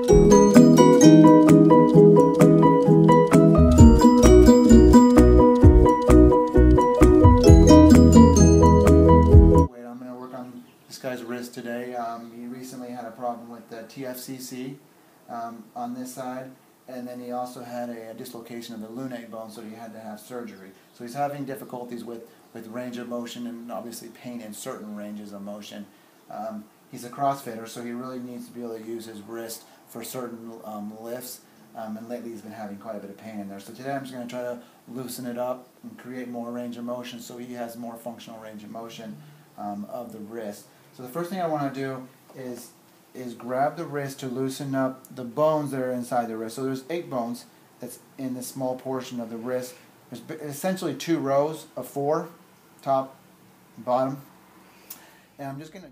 This guy's wrist today. He recently had a problem with the TFCC on this side, and then he also had a dislocation of the lunate bone, so he had to have surgery. So he's having difficulties with range of motion and obviously pain in certain ranges of motion. He's a CrossFitter, so he really needs to be able to use his wrist for certain lifts, and lately he's been having quite a bit of pain in there. So today I'm just going to try to loosen it up and create more range of motion so he has more functional range of motion of the wrist. So the first thing I want to do is grab the wrist to loosen up the bones that are inside the wrist. So there's 8 bones that's in this small portion of the wrist. There's essentially 2 rows of 4, top and bottom. And I'm just going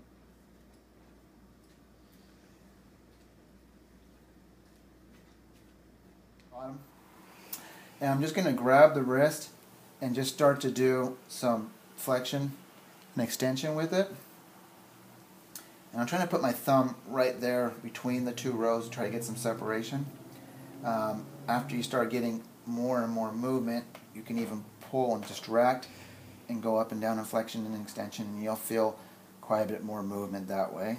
to grab the wrist and just start to do some flexion and extension with it. And I'm trying to put my thumb right there between the 2 rows to try to get some separation. After you start getting more and more movement, you can even pull and distract and go up and down in flexion and extension, and you'll feel quite a bit more movement that way.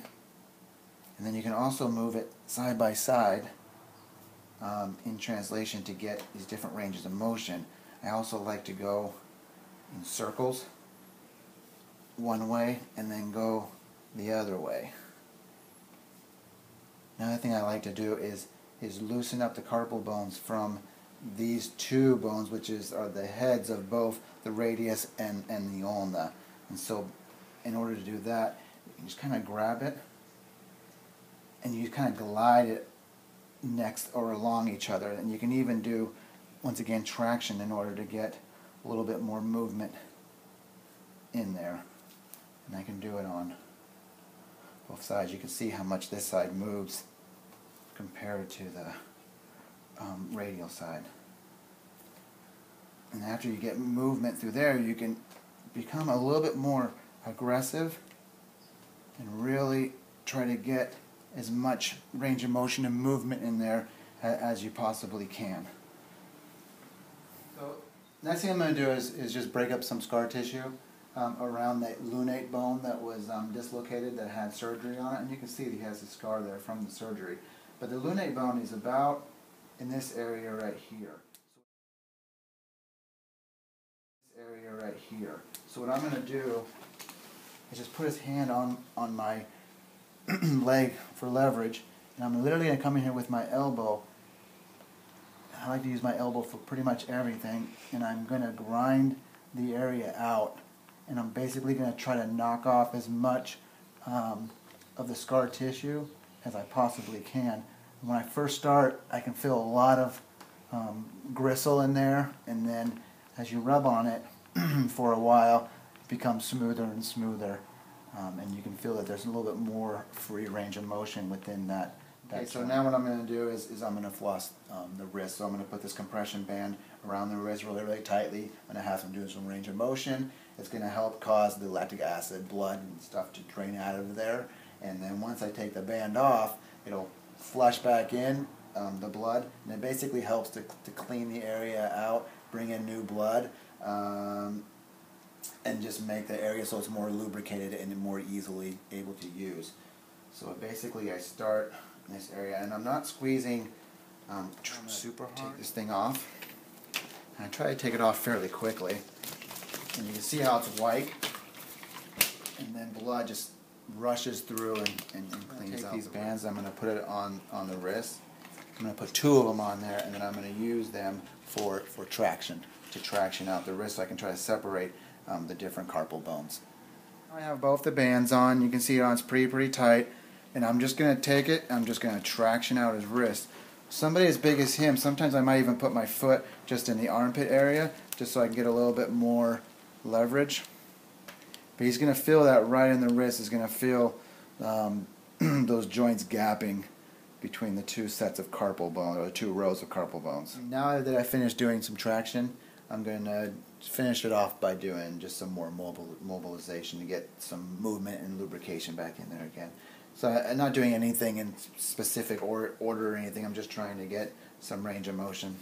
And then you can also move it side by side in translation to get these different ranges of motion. I also like to go in circles one way and then go the other way. Another thing I like to do is loosen up the carpal bones from these 2 bones, which are the heads of both the radius and the ulna. And so in order to do that, you just kind of grab it and you kind of glide it next or along each other. And you can even do, once again, traction in order to get a little bit more movement in there. And I can do it on both sides. You can see how much this side moves compared to the radial side. And after you get movement through there, you can become a little bit more aggressive and really try to get as much range of motion and movement in there as you possibly can. So next thing I'm going to do is just break up some scar tissue around that lunate bone that was dislocated, that had surgery on it, and you can see that he has a scar there from the surgery. But the lunate bone is about in this area right here. So what I'm going to do is just put his hand on my leg for leverage, and I'm literally going to come in here with my elbow. I like to use my elbow for pretty much everything, and I'm going to grind the area out. And I'm basically going to try to knock off as much of the scar tissue as I possibly can. And when I first start, I can feel a lot of gristle in there, and then as you rub on it for a while, it becomes smoother and smoother, and you can feel that there's a little bit more free range of motion within that. Okay, so now what I'm going to do is I'm going to floss the wrist. So I'm going to put this compression band around the wrist really, really tightly. I'm going to have him do some range of motion. It's going to help cause the lactic acid, blood, and stuff to drain out of there. And then once I take the band off, it'll flush back in the blood, and it basically helps to clean the area out, bring in new blood, and just make the area so it's more lubricated and more easily able to use. So basically I start in this area, and I'm not squeezing super hard. Take this thing off, and I try to take it off fairly quickly. And you can see how it's white, and then blood just rushes through and cleans out. These bands, I'm going to put it on the wrist. I'm going to put 2 of them on there, and then I'm going to use them for traction, to traction out the wrist so I can try to separate the different carpal bones. I have both the bands on. You can see it's pretty tight, and I'm just going to take it, I'm just going to traction out his wrist. Somebody as big as him, sometimes I might even put my foot just in the armpit area just so I can get a little bit more leverage. But he's going to feel that right in the wrist. He's going to feel those joints gapping between the 2 sets of carpal bones, or the 2 rows of carpal bones. Now that I finished doing some traction, I'm going to finish it off by doing just some more mobilization to get some movement and lubrication back in there again. So I'm not doing anything in specific order or anything. I'm just trying to get some range of motion.